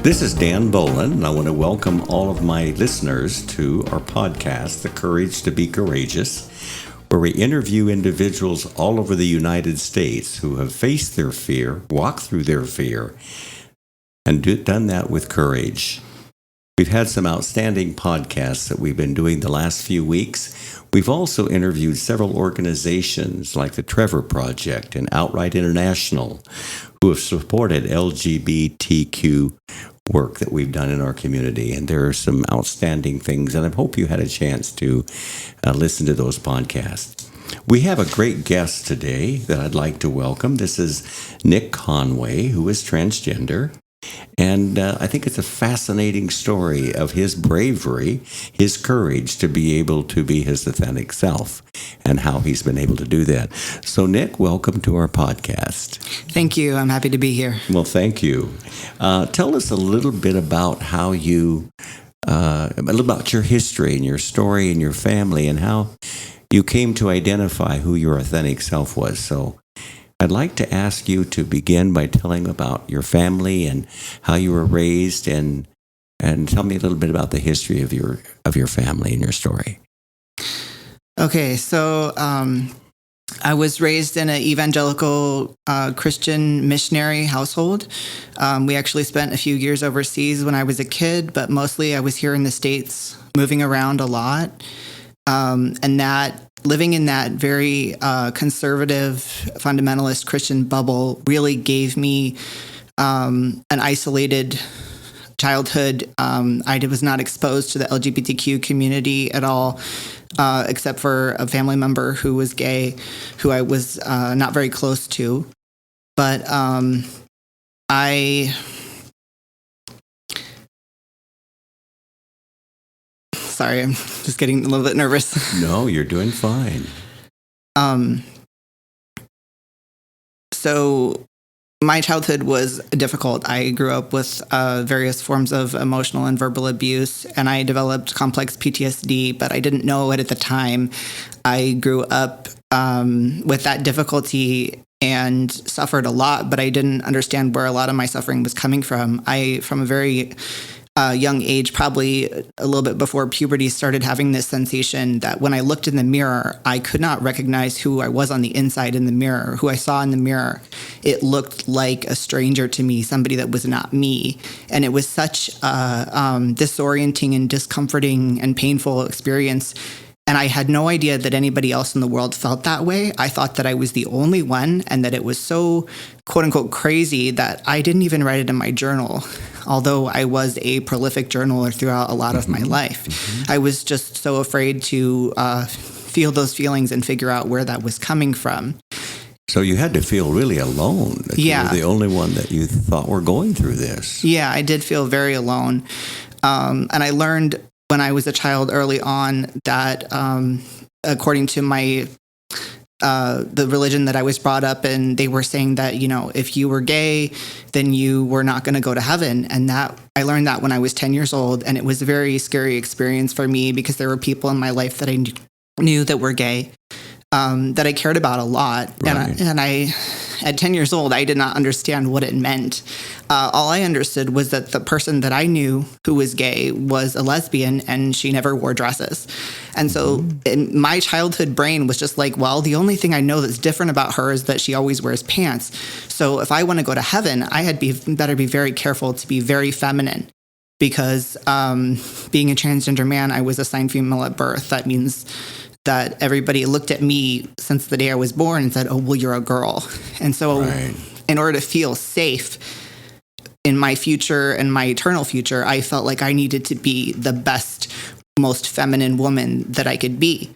This is Dan Bolen, and I want to welcome all of my listeners to our podcast, The Courage to Be Courageous, where we interview individuals all over the United States who have faced their fear, walked through their fear, and done that with courage. We've had some outstanding podcasts that we've been doing the last few weeks. We've also interviewed several organizations like the Trevor Project and Outright International who have supported LGBTQ work that we've done in our community. And there are some outstanding things, and I hope you had a chance to listen to those podcasts. We have a great guest today that I'd like to welcome. This is Nick Conway, who is transgender. And I think it's a fascinating story of his bravery, his courage to be able to be his authentic self, and how he's been able to do that. So, Nick, welcome to our podcast. Thank you. I'm happy to be here. Well, thank you. Tell us a little bit about how you, a little about your history and your story and your family and how you came to identify who your authentic self was. So, I'd like to ask you to begin by telling about your family and how you were raised, and tell me a little bit about the history of your family and your story. Okay, so I was raised in an evangelical Christian missionary household. We actually spent a few years overseas when I was a kid, but mostly I was here in the States, moving around a lot, and that living in that very conservative, fundamentalist Christian bubble really gave me an isolated childhood. I was not exposed to the LGBTQ community at all, except for a family member who was gay, who I was not very close to. But Sorry, I'm just getting a little bit nervous. No, you're doing fine. So my childhood was difficult. I grew up with various forms of emotional and verbal abuse, and I developed complex PTSD, but I didn't know it at the time. I grew up with that difficulty and suffered a lot, but I didn't understand where a lot of my suffering was coming from. From a very young age, probably a little bit before puberty, started having this sensation that when I looked in the mirror, I could not recognize who I was on the inside in the mirror, who I saw in the mirror. It looked like a stranger to me, somebody that was not me. And it was such a disorienting and discomforting and painful experience. And I had no idea that anybody else in the world felt that way. I thought that I was the only one, and that it was so, quote unquote, crazy that I didn't even write it in my journal, although I was a prolific journaler throughout a lot of my life. I was just so afraid to feel those feelings and figure out where that was coming from. So you had to feel really alone. That you were the only one that you thought were going through this. Yeah, I did feel very alone. And I learned when I was a child early on that according to my the religion that I was brought up in, they were saying that, if you were gay, then you were not going to go to heaven. And that I learned that when I was 10 years old. And it was a very scary experience for me because there were people in my life that I knew that were gay, that I cared about a lot. Right. And I, at 10 years old, I did not understand what it meant. All I understood was that the person that I knew who was gay was a lesbian, and she never wore dresses. And so in my childhood brain was just like, well, the only thing I know that's different about her is that she always wears pants. So if I want to go to heaven, I had better be very careful to be very feminine, because being a transgender man, I was assigned female at birth. That means that everybody looked at me since the day I was born and said, oh, well, you're a girl. And so in order to feel safe in my future and my eternal future, I felt like I needed to be the best, most feminine woman that I could be.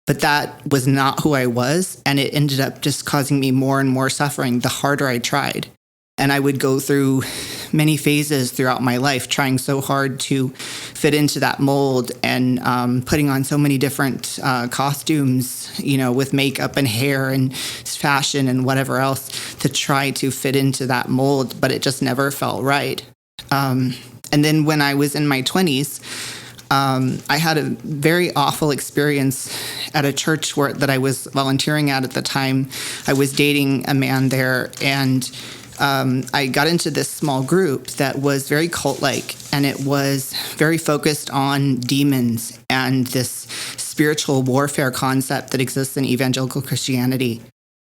But that was not who I was. And it ended up just causing me more and more suffering the harder I tried. And I would go through many phases throughout my life, trying so hard to fit into that mold and putting on so many different costumes, with makeup and hair and fashion and whatever else to try to fit into that mold. But it just never felt right. And then when I was in my 20s, I had a very awful experience at a church that I was volunteering at the time. I was dating a man there, and I got into this small group that was very cult-like, and it was very focused on demons and this spiritual warfare concept that exists in evangelical Christianity.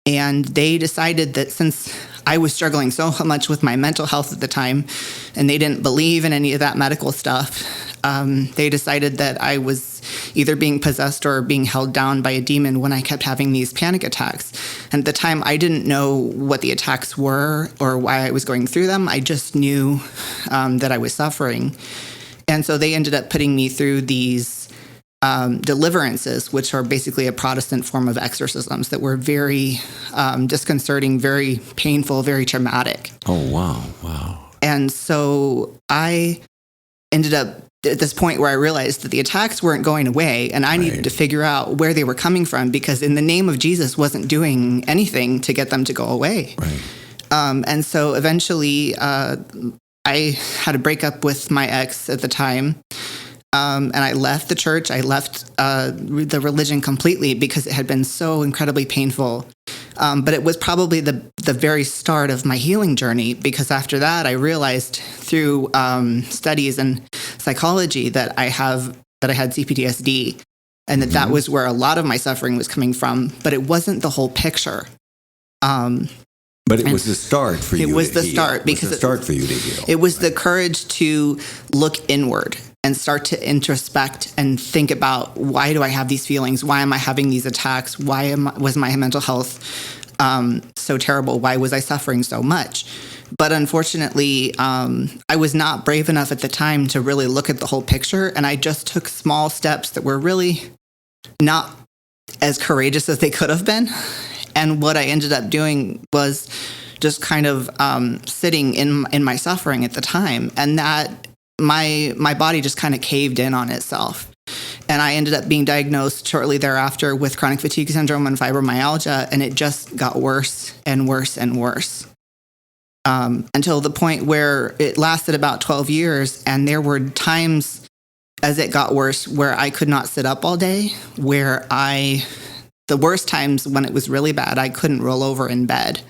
And they decided that since I was struggling so much with my mental health at the time, and they didn't believe in any of that medical stuff, they decided that I was either being possessed or being held down by a demon when I kept having these panic attacks. And at the time, I didn't know what the attacks were or why I was going through them. I just knew that I was suffering. And so they ended up putting me through these deliverances, which are basically a Protestant form of exorcisms that were very disconcerting, very painful, very traumatic. Oh, wow. And so I ended up at this point where I realized that the attacks weren't going away, and I needed to figure out where they were coming from, because in the name of Jesus wasn't doing anything to get them to go away. Right. And so eventually I had a breakup with my ex at the time. And I left the church. I left the religion completely because it had been so incredibly painful. But it was probably the very start of my healing journey, because after that, I realized through studies in psychology that I had CPTSD, and that was where a lot of my suffering was coming from. But it wasn't the whole picture. But it was the start for you. It was the start because it was the start for you to heal. It was the courage to look inward and start to introspect and think about, why do I have these feelings? Why am I having these attacks? Was my mental health so terrible? Why was I suffering so much? But unfortunately, I was not brave enough at the time to really look at the whole picture, and I just took small steps that were really not as courageous as they could have been. And what I ended up doing was just kind of sitting in my suffering at the time, and that my body just kind of caved in on itself. And I ended up being diagnosed shortly thereafter with chronic fatigue syndrome and fibromyalgia, and it just got worse and worse and worse. Until the point where it lasted about 12 years, and there were times as it got worse where I could not sit up all day, the worst times when it was really bad, I couldn't roll over in bed.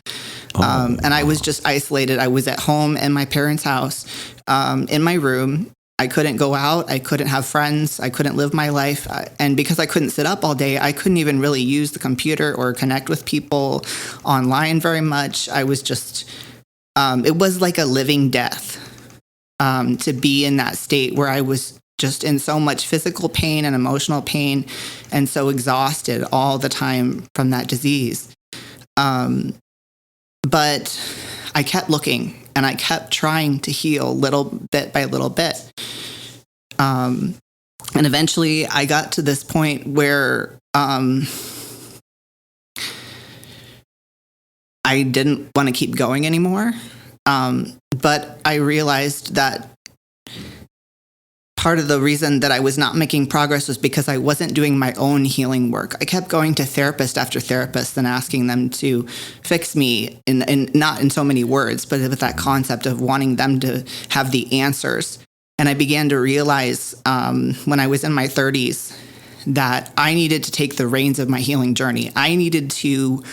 And I was just isolated. I was at home in my parents' house, in my room. I couldn't go out. I couldn't have friends. I couldn't live my life. And because I couldn't sit up all day, I couldn't even really use the computer or connect with people online very much. I was just, it was like a living death to be in that state where I was just in so much physical pain and emotional pain, and so exhausted all the time from that disease. But I kept looking, and I kept trying to heal little bit by little bit. And eventually I got to this point where I didn't want to keep going anymore. But I realized that part of the reason that I was not making progress was because I wasn't doing my own healing work. I kept going to therapist after therapist and asking them to fix me, in not in so many words, but with that concept of wanting them to have the answers. And I began to realize when I was in my 30s that I needed to take the reins of my healing journey. I needed to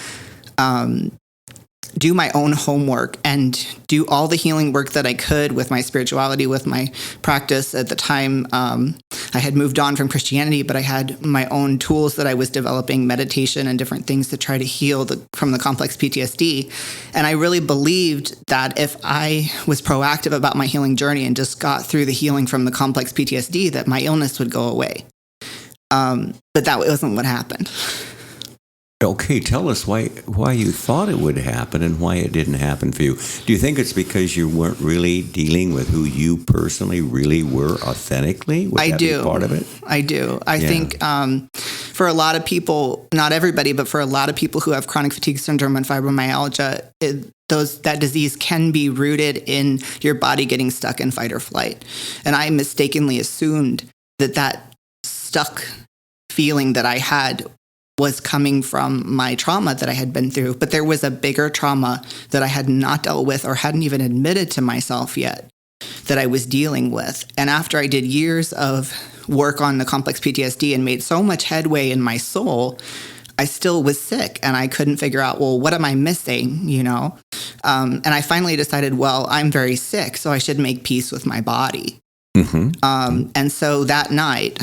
do my own homework and do all the healing work that I could with my spirituality, with my practice. At the time, I had moved on from Christianity, but I had my own tools that I was developing, meditation and different things to try to heal from the complex PTSD. And I really believed that if I was proactive about my healing journey and just got through the healing from the complex PTSD, that my illness would go away. But that wasn't what happened. Okay, tell us why you thought it would happen and why it didn't happen for you. Do you think it's because you weren't really dealing with who you personally really were authentically? Would that be part of it? I do. I think for a lot of people, not everybody, but for a lot of people who have chronic fatigue syndrome and fibromyalgia, that disease can be rooted in your body getting stuck in fight or flight. And I mistakenly assumed that stuck feeling that I had was coming from my trauma that I had been through. But there was a bigger trauma that I had not dealt with or hadn't even admitted to myself yet that I was dealing with. And after I did years of work on the complex PTSD and made so much headway in my soul, I still was sick, and I couldn't figure out, well, what am I missing, And I finally decided, well, I'm very sick, so I should make peace with my body. And so that night,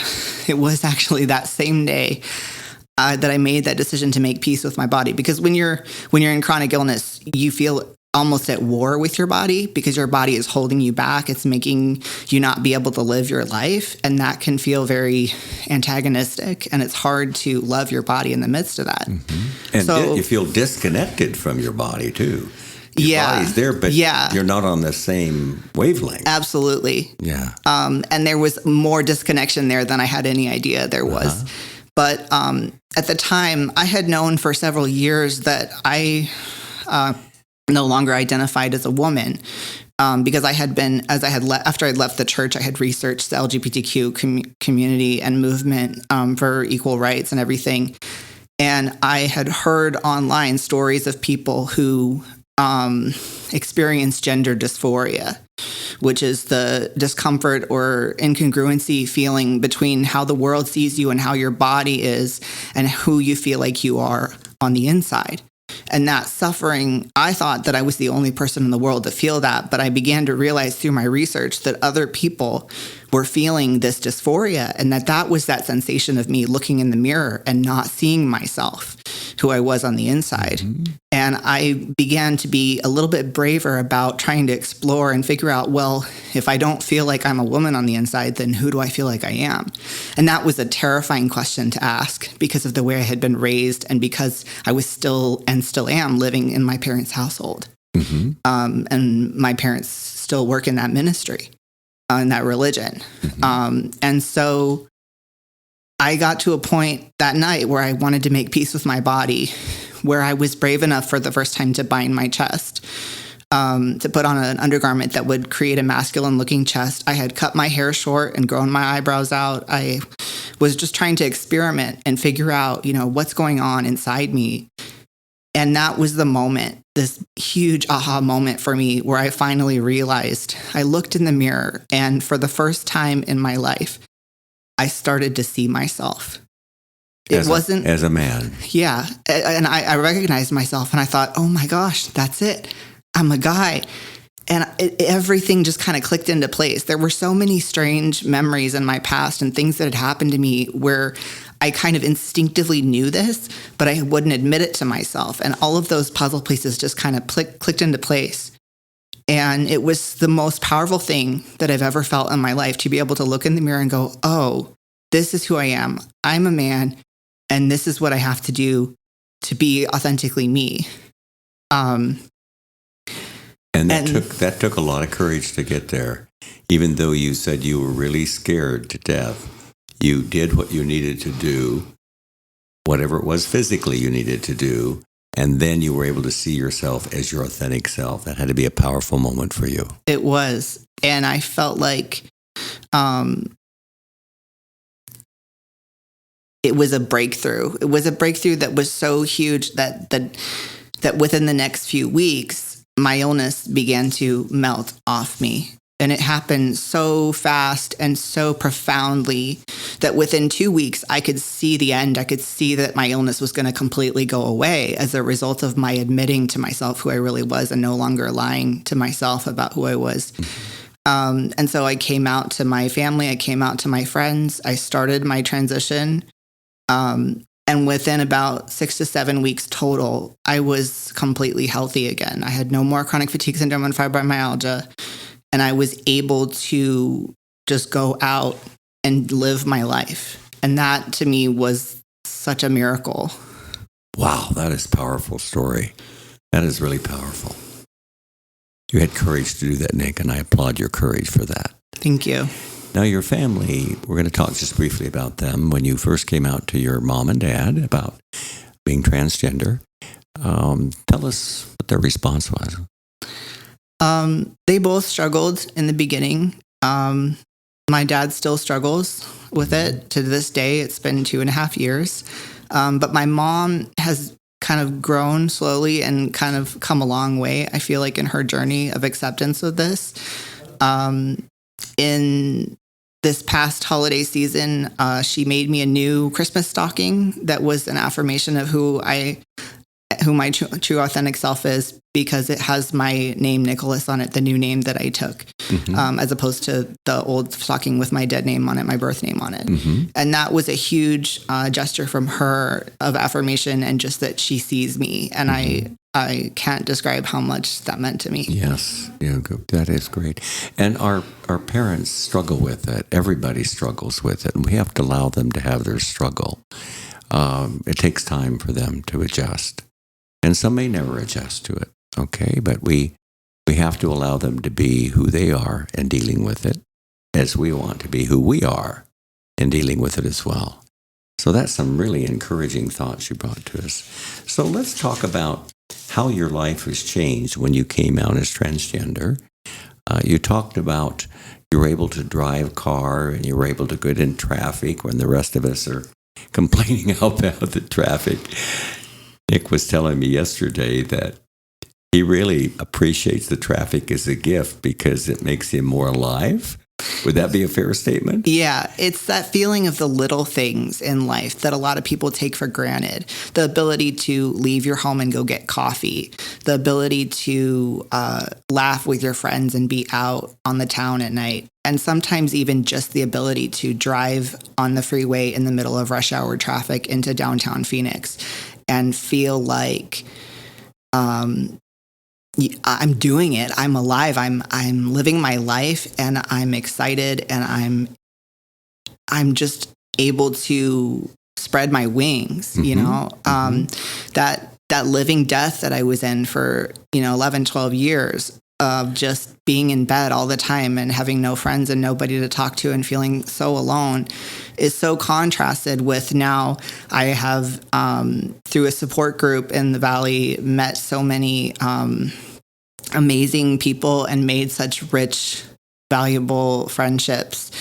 it was actually that same day that I made that decision to make peace with my body. Because when you're in chronic illness, you feel almost at war with your body because your body is holding you back. It's making you not be able to live your life. And that can feel very antagonistic. And it's hard to love your body in the midst of that. And so, you feel disconnected from your body, too. Your body's there, but you're not on the same wavelength. Absolutely. Yeah. And there was more disconnection there than I had any idea there was. But at the time, I had known for several years that I no longer identified as a woman because I had been, after I'd left the church, I had researched the LGBTQ community and movement for equal rights and everything. And I had heard online stories of people who experience gender dysphoria, which is the discomfort or incongruency feeling between how the world sees you and how your body is and who you feel like you are on the inside. And that suffering, I thought that I was the only person in the world to feel that, but I began to realize through my research that other people were feeling this dysphoria, and that was that sensation of me looking in the mirror and not seeing myself, who I was on the inside. And I began to be a little bit braver about trying to explore and figure out, well, if I don't feel like I'm a woman on the inside, then who do I feel like I am? And that was a terrifying question to ask because of the way I had been raised and because I was still am living in my parents' household. And my parents still work in that ministry, in that religion. And so I got to a point that night where I wanted to make peace with my body, where I was brave enough for the first time to bind my chest, to put on an undergarment that would create a masculine-looking chest. I had cut my hair short and grown my eyebrows out. I was just trying to experiment and figure out, what's going on inside me. And that was the moment, this huge aha moment for me, where I finally realized, I looked in the mirror, and for the first time in my life, I started to see myself. It wasn't as a man. Yeah. And I recognized myself and I thought, oh my gosh, that's it. I'm a guy. And everything just kind of clicked into place. There were so many strange memories in my past and things that had happened to me where I kind of instinctively knew this, but I wouldn't admit it to myself. And all of those puzzle pieces just kind of clicked into place. And it was the most powerful thing that I've ever felt in my life, to be able to look in the mirror and go, oh, this is who I am. I'm a man, and this is what I have to do to be authentically me. And that took a lot of courage to get there. Even though you said you were really scared to death, you did what you needed to do, whatever it was physically you needed to do, and then you were able to see yourself as your authentic self. That had to be a powerful moment for you. It was. And I felt like it was a breakthrough. It was a breakthrough that was so huge that within the next few weeks, my illness began to melt off me. And it happened so fast and so profoundly that within 2 weeks, I could see the end. I could see that my illness was going to completely go away as a result of my admitting to myself who I really was and no longer lying to myself about who I was. And so I came out to my family. I came out to my friends. I started my transition. And within about 6 to 7 weeks total, I was completely healthy again. I had no more chronic fatigue syndrome and fibromyalgia. And I was able to just go out and live my life. And that to me was such a miracle. Wow, that is a powerful story. That is really powerful. You had courage to do that, Nick, and I applaud your courage for that. Thank you. Now, your family, we're going to talk just briefly about them. When you first came out to your mom and dad about being transgender, tell us what their response was. They both struggled in the beginning. My dad still struggles with it to this day. It's been 2.5 years. But my mom has kind of grown slowly and kind of come a long way, I feel like, in her journey of acceptance of this. In this past holiday season, she made me a new Christmas stocking that was an affirmation of who I who my true authentic self is, because it has my name Nicholas on it, the new name that I took, as opposed to the old stocking with my dead name on it, my birth name on it. And that was a huge gesture from her of affirmation, and just that she sees me. And I can't describe how much that meant to me. Yes, yeah, that is great. And our parents struggle with it. Everybody struggles with it, and we have to allow them to have their struggle. It takes time for them to adjust, and some may never adjust to it. Okay, but we have to allow them to be who they are and dealing with it, as we want to be who we are and dealing with it as well. So that's some really encouraging thoughts you brought to us. So let's talk about how your life was changed when you came out as transgender. You talked about you were able to drive a car and you were able to get in traffic when the rest of us are complaining about the traffic. Nick was telling me yesterday that he really appreciates the traffic as a gift because it makes him more alive. Would that be a fair statement? Yeah, it's that feeling of the little things in life that a lot of people take for granted. The ability to leave your home and go get coffee, the ability to laugh with your friends and be out on the town at night, and sometimes even just the ability to drive on the freeway in the middle of rush hour traffic into downtown Phoenix and feel like I'm doing it. I'm alive. I'm living my life, and I'm excited, and I'm just able to spread my wings, you know. That living death that I was in for, 11, 12 years of just being in bed all the time and having no friends and nobody to talk to and feeling so alone is so contrasted with now I have, through a support group in the Valley, met so many amazing people and made such rich, valuable friendships.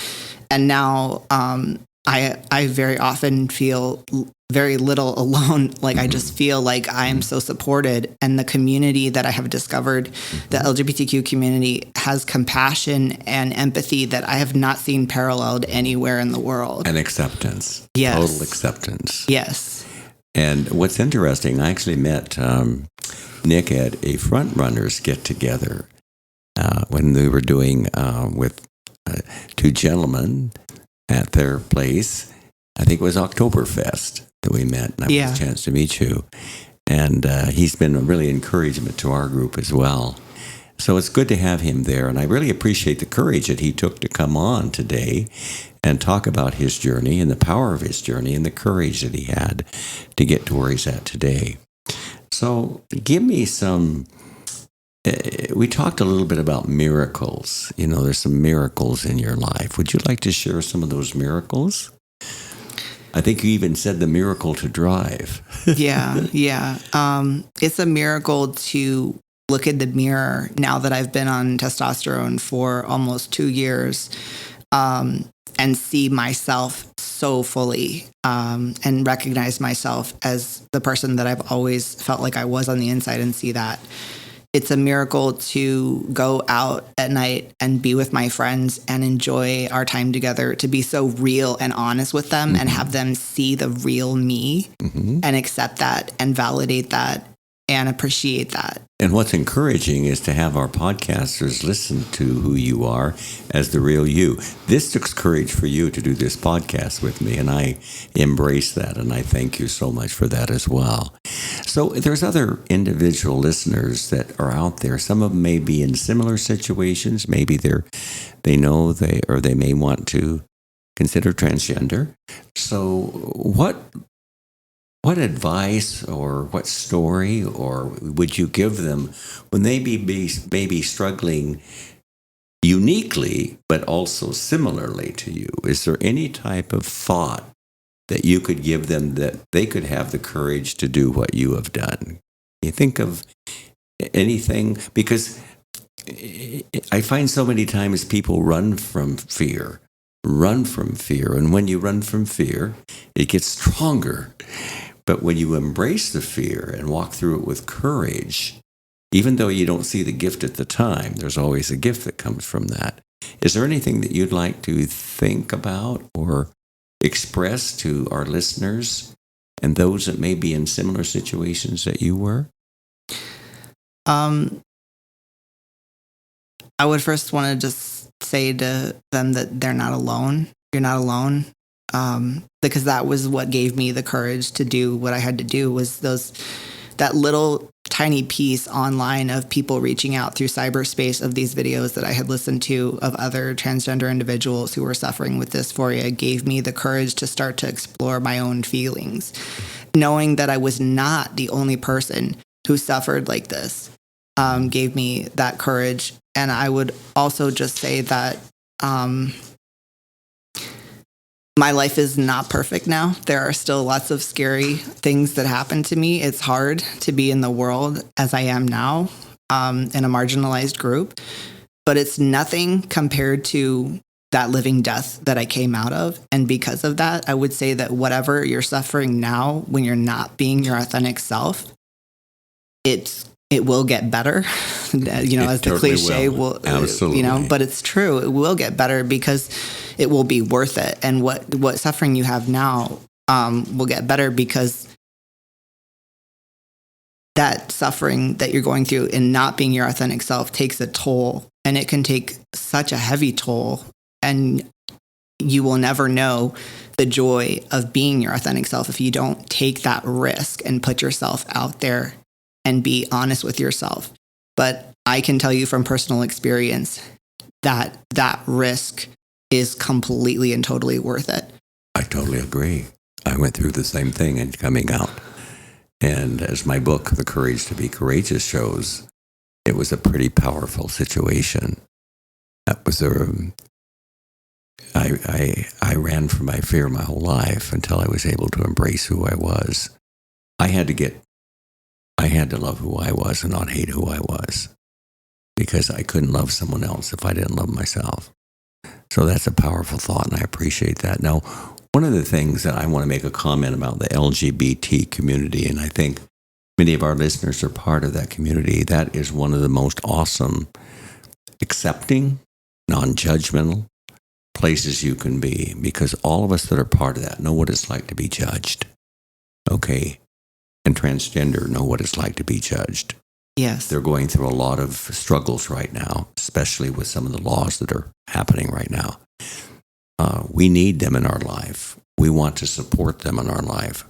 And now I very often feel very little alone. Like I just feel like I'm so supported, and the community that I have discovered, the LGBTQ community, has compassion and empathy that I have not seen paralleled anywhere in the world. And acceptance. Yes. Total acceptance. Yes. And what's interesting, I actually met Nick at a Front Runners get-together when they were doing with two gentlemen at their place. I think it was Oktoberfest that we met, and I had a chance to meet you. And he's been a really encouragement to our group as well. So it's good to have him there, and I really appreciate the courage that he took to come on today and talk about his journey and the power of his journey and the courage that he had to get to where he's at today. So give me some, we talked a little bit about miracles. There's some miracles in your life. Would you like to share some of those miracles? I think you even said the miracle to drive. Yeah. It's a miracle to look in the mirror now that I've been on testosterone for almost 2 years, and see myself so fully, and recognize myself as the person that I've always felt like I was on the inside, and see that. It's a miracle to go out at night and be with my friends and enjoy our time together, to be so real and honest with them and have them see the real me and accept that and validate that and appreciate that. And what's encouraging is to have our podcasters listen to who you are as the real you. This took courage for you to do this podcast with me, and I embrace that, and I thank you so much for that as well. So there's other individual listeners that are out there. Some of them may be in similar situations. Maybe they know they may want to consider transgender. So what advice or what story or would you give them when they may be struggling uniquely, but also similarly to you? Is there any type of thought that you could give them that they could have the courage to do what you have done? You think of anything? Because I find so many times people run from fear. And when you run from fear, it gets stronger. But when you embrace the fear and walk through it with courage, even though you don't see the gift at the time, there's always a gift that comes from that. Is there anything that you'd like to think about or express to our listeners and those that may be in similar situations that you were? I would first want to just say to them that they're not alone. You're not alone. Because that was what gave me the courage to do what I had to do, was that little tiny piece online of people reaching out through cyberspace of these videos that I had listened to of other transgender individuals who were suffering with dysphoria gave me the courage to start to explore my own feelings, knowing that I was not the only person who suffered like this. Gave me that courage. And I would also just say that my life is not perfect now. There are still lots of scary things that happen to me. It's hard to be in the world as I am now, in a marginalized group, but it's nothing compared to that living death that I came out of. And because of that, I would say that whatever you're suffering now, when you're not being your authentic self, it will get better, as the cliche will, absolutely. but it's true. It will get better because it will be worth it. And what suffering you have now will get better because that suffering that you're going through in not being your authentic self takes a toll, and it can take such a heavy toll, and you will never know the joy of being your authentic self if you don't take that risk and put yourself out there and be honest with yourself. But I can tell you from personal experience that risk is completely and totally worth it. I totally agree. I went through the same thing in coming out. And as my book, The Courage to be Courageous, shows, it was a pretty powerful situation. That was I ran from my fear my whole life until I was able to embrace who I was. I had to love who I was and not hate who I was, because I couldn't love someone else if I didn't love myself. So that's a powerful thought, and I appreciate that. Now, one of the things that I want to make a comment about the LGBT community, and I think many of our listeners are part of that community, that is one of the most awesome, accepting, non-judgmental places you can be, because all of us that are part of that know what it's like to be judged. Okay? And transgender know what it's like to be judged. Yes. They're going through a lot of struggles right now, especially with some of the laws that are happening right now. We need them in our life. We want to support them in our life.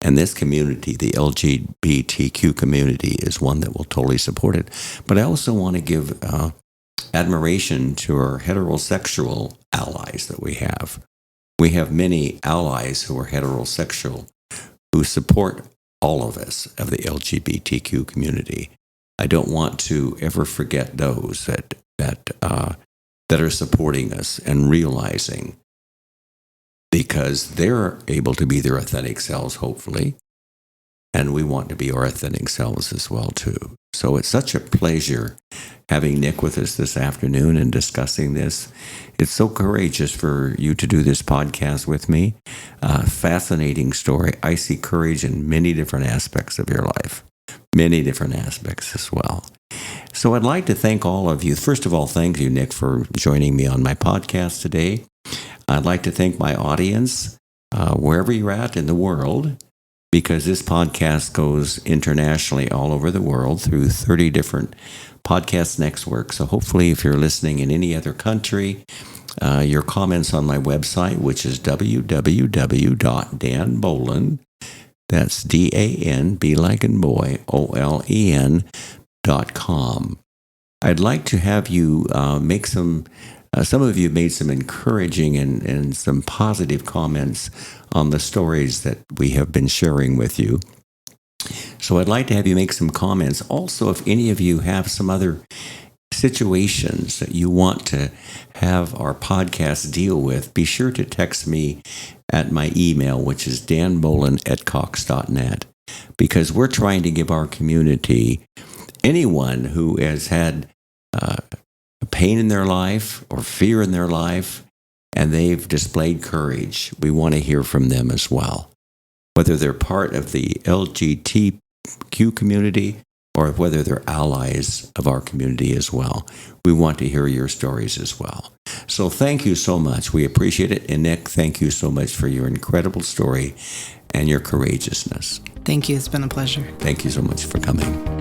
And this community, the LGBTQ community, is one that will totally support it. But I also want to give admiration to our heterosexual allies that we have. We have many allies who are heterosexual who support all of us of the LGBTQ community. I don't want to ever forget those that are supporting us and realizing, because they're able to be their authentic selves, hopefully, and we want to be our authentic selves as well too. So it's such a pleasure having Nick with us this afternoon and discussing this. It's so courageous for you to do this podcast with me. Fascinating story. I see courage in many different aspects of your life, many different aspects as well. So I'd like to thank all of you. First of all, thank you, Nick, for joining me on my podcast today. I'd like to thank my audience, wherever you're at in the world, because this podcast goes internationally all over the world through 30 different podcast networks. So hopefully if you're listening in any other country, your comments on my website, which is www.danbolen, that's DAN, B like in boy, OLEN.com. I'd like to have you make some of you made some encouraging and some positive comments on the stories that we have been sharing with you. So I'd like to have you make some comments. Also, if any of you have some other situations that you want to have our podcast deal with, be sure to text me at my email, which is danbolen@cox.net, because we're trying to give our community, anyone who has had pain in their life or fear in their life, and they've displayed courage, we want to hear from them as well. Whether they're part of the LGBTQ community or whether they're allies of our community as well. We want to hear your stories as well. So thank you so much. We appreciate it. And Nick, thank you so much for your incredible story and your courageousness. Thank you. It's been a pleasure. Thank you so much for coming.